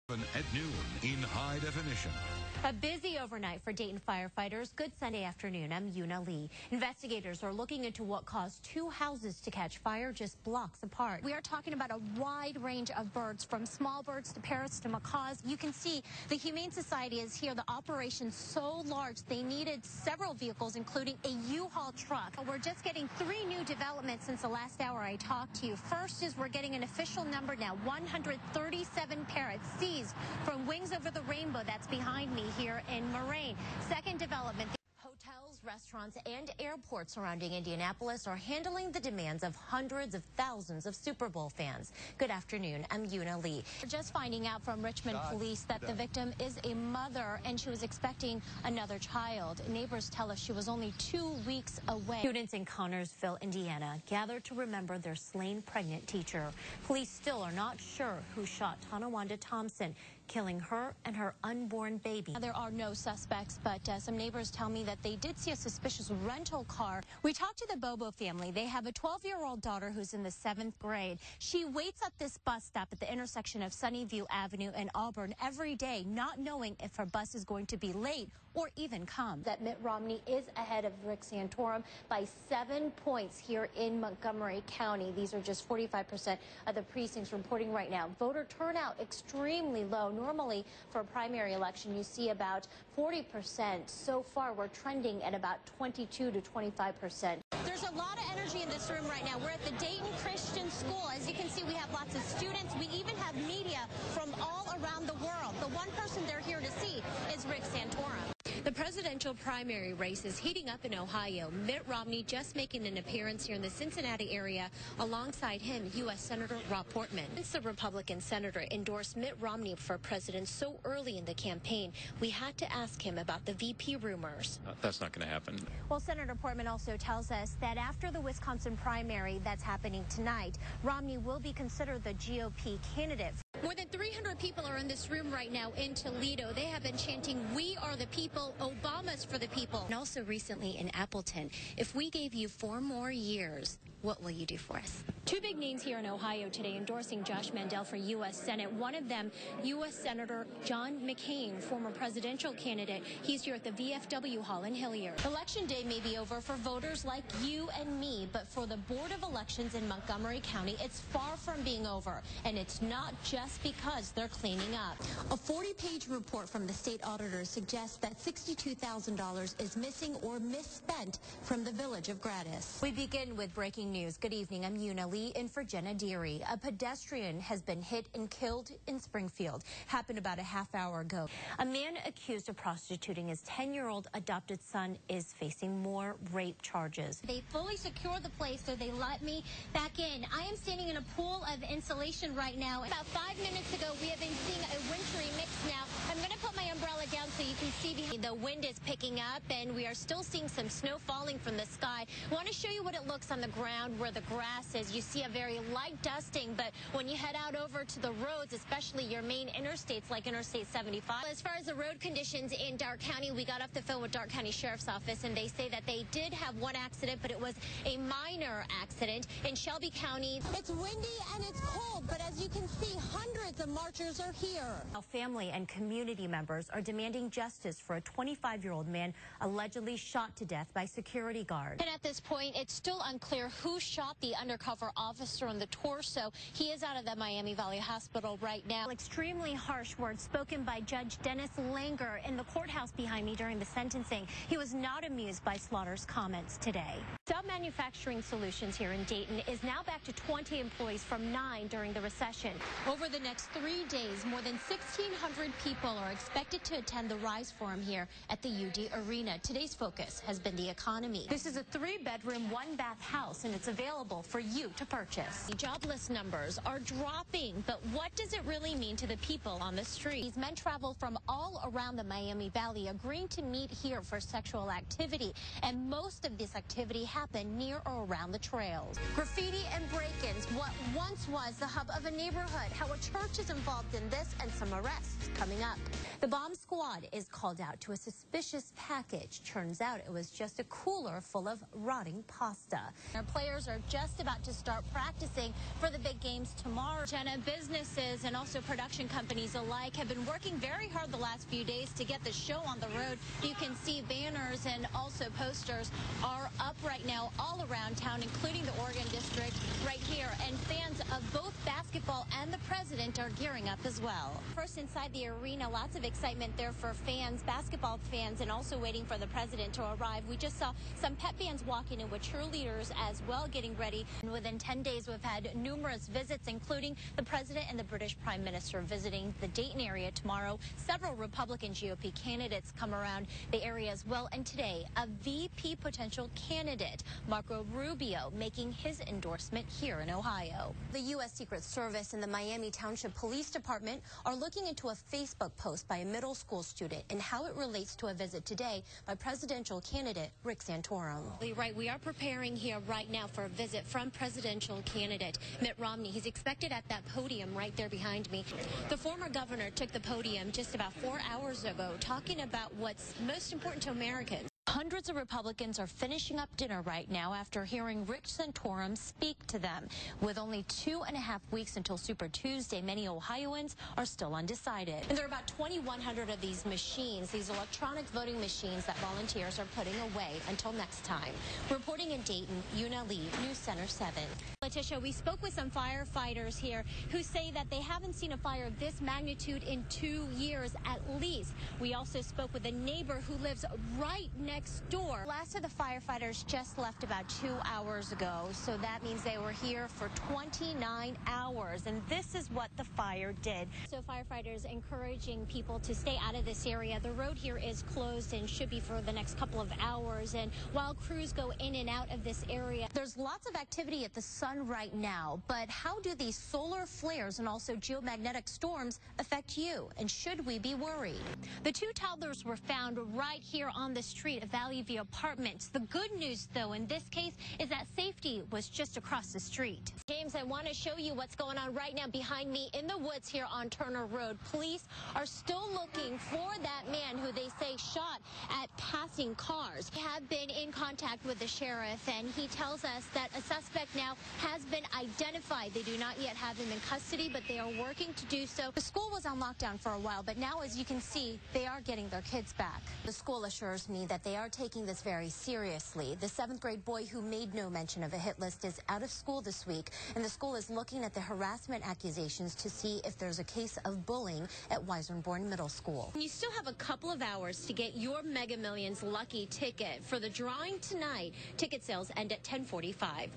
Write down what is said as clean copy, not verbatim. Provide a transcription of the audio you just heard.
At noon in high definition. A busy overnight for Dayton firefighters. Good Sunday afternoon. I'm Yuna Lee. Investigators are looking into what caused two houses to catch fire just blocks apart. We are talking about a wide range of birds, from small birds to parrots to macaws. You can see the Humane Society is here. The operation's so large, they needed several vehicles, including a U-Haul truck. We're just getting 3 new developments since the last hour I talked to you. First is we're getting an official number now, 137 parrots seized from Wings Over the Rainbow. That's behind me here in Moraine. Second development. Hotels, restaurants, and airports surrounding Indianapolis are handling the demands of hundreds of thousands of Super Bowl fans. Good afternoon. I'm Yuna Lee. We're just finding out from Richmond police that the victim is a mother and she was expecting another child. Neighbors tell us she was only 2 weeks away. Students in Connersville, Indiana, gathered to remember their slain pregnant teacher. Police still are not sure who shot Tonawanda Thompson, killing her and her unborn baby. There are no suspects, but some neighbors tell me that they did see a suspicious rental car. We talked to the Bobo family. They have a 12-year-old daughter who's in the 7th grade. She waits at this bus stop at the intersection of Sunnyview Avenue and Auburn every day, not knowing if her bus is going to be late or even come. That Mitt Romney is ahead of Rick Santorum by 7 points here in Montgomery County. These are just 45% of the precincts reporting right now. Voter turnout extremely low. Normally, for a primary election, you see about 40%. So far, we're trending at about 22 to 25%. There's a lot of energy in this room right now. We're at the Dayton Christian School. As you can see, we have lots of students. We even have media from all around the world. The one person they're here to see is Rick Santorum. The presidential primary race is heating up in Ohio. Mitt Romney just making an appearance here in the Cincinnati area. Alongside him, U.S. Senator Rob Portman. Since the Republican senator endorsed Mitt Romney for president so early in the campaign, we had to ask him about the VP rumors. That's not going to happen. Well, Senator Portman also tells us that after the Wisconsin primary that's happening tonight, Romney will be considered the GOP candidate. More than 300 people are in this room right now in Toledo. They have been chanting, "We are the people, Obama's for the people." And also recently in Appleton, if we gave you 4 more years, what will you do for us? 2 big names here in Ohio today endorsing Josh Mandel for U.S. Senate. One of them, U.S. Senator John McCain, former presidential candidate. He's here at the VFW Hall in Hilliard. Election day may be over for voters like you and me, but for the Board of Elections in Montgomery County, it's far from being over. And it's not just because they're cleaning up. A 40-page report from the state auditor suggests that $62,000 is missing or misspent from the village of Gratis. We begin with breaking news. Good evening. I'm Yuna Lee in for Jenna Deary. A pedestrian has been hit and killed in Springfield. Happened about a half hour ago. A man accused of prostituting his 10-year-old adopted son is facing more rape charges. They fully secured the place, so they let me back in. I am standing in a pool of insulation right now. About 5 minutes ago, we have been seeing a wintry mix now. I'm going to put my umbrella down so you can see behind. The wind is picking up, and we are still seeing some snow falling from the sky. I want to show you what it looks on the ground where the grass is. You see a very light dusting, but when you head out over to the roads, especially your main interstates like Interstate 75. As far as the road conditions in Darke County, we got off the phone with Darke County Sheriff's Office, and they say that they did have one accident, but it was a minor accident. In Shelby County, it's windy and it's cold, but as you can see, hundreds of marchers are here. Now, family and community members are demanding justice for a 25-year-old man allegedly shot to death by security guards. And at this point, it's still unclear who shot the undercover officer in the torso. He is out of the Miami Valley Hospital right now. Extremely harsh words spoken by Judge Dennis Langer in the courthouse behind me during the sentencing. He was not amused by Slaughter's comments today. Sub Manufacturing Solutions here in Dayton is now back to 20 employees from 9 during the recession. Over the next 3 days, more than 1,600 people are expected to attend the RISE Forum here at the UD Arena. Today's focus has been the economy. This is a 3-bedroom, 1-bath house, and it's available for you to purchase. The jobless numbers are dropping, but what does it really mean to the people on the street? These men travel from all around the Miami Valley, agreeing to meet here for sexual activity, and most of this activity happen near or around the trails. Graffiti and break-ins, what once was the hub of a neighborhood, how a church is involved in this, and some arrests coming up. The bomb squad is called out to a suspicious package. Turns out it was just a cooler full of rotting pasta. Our players are just about to start practicing for the big games tomorrow. Jenna, businesses and also production companies alike have been working very hard the last few days to get the show on the road. You can see banners and also posters are up right now all around town, including the Oregon District right here. And fans of both basketball and the president are gearing up as well. First, inside the arena, lots of excitement there for fans, basketball fans, and also waiting for the president to arrive. We just saw some pep bands walking in with cheerleaders as well, getting ready. And within 10 days, we've had numerous visits, including the president and the British Prime Minister visiting the Dayton area tomorrow. Several Republican GOP candidates come around the area as well. And today, a VP potential candidate, Marco Rubio, making his endorsement here in Ohio. The U.S. Secret Service and the Miami Township Police Department are looking into a Facebook post by a middle school student and how it relates to a visit today by presidential candidate Rick Santorum. Right, we are preparing here right now for a visit from presidential candidate Mitt Romney. He's expected at that podium right there behind me. The former governor took the podium just about 4 hours ago, talking about what's most important to Americans. Hundreds of Republicans are finishing up dinner right now after hearing Rick Santorum speak to them. With only 2.5 weeks until Super Tuesday, many Ohioans are still undecided. And there are about 2,100 of these machines, these electronic voting machines that volunteers are putting away until next time. Reporting in Dayton, Yuna Lee, News Center 7. Letitia, we spoke with some firefighters here who say that they haven't seen a fire of this magnitude in 2 years at least. We also spoke with a neighbor who lives right next door. Last of the firefighters just left about 2 hours ago, so that means they were here for 29 hours, and this is what the fire did. So firefighters encouraging people to stay out of this area. The road here is closed and should be for the next couple of hours, and while crews go in and out of this area, there's lots of activity at the sun right now. But how do these solar flares and also geomagnetic storms affect you, and should we be worried? The 2 toddlers were found right here on the street of Valley View Apartments. The good news, though, in this case, is that safety was just across the street. James, I want to show you what's going on right now behind me in the woods here on Turner Road. Police are still looking for that man who they say shot at passing cars. We have been in contact with the sheriff, and he tells us that a suspect now has been identified. They do not yet have him in custody, but they are working to do so. The school was on lockdown for a while, but now, as you can see, they are getting their kids back. The school assures me that they are taking this very seriously. The 7th grade boy who made no mention of a hit list is out of school this week, and the school is looking at the harassment accusations to see if there's a case of bullying at Weisernborn Middle School. You still have a couple of hours to get your Mega Millions lucky ticket. For the drawing tonight, ticket sales end at 10:45.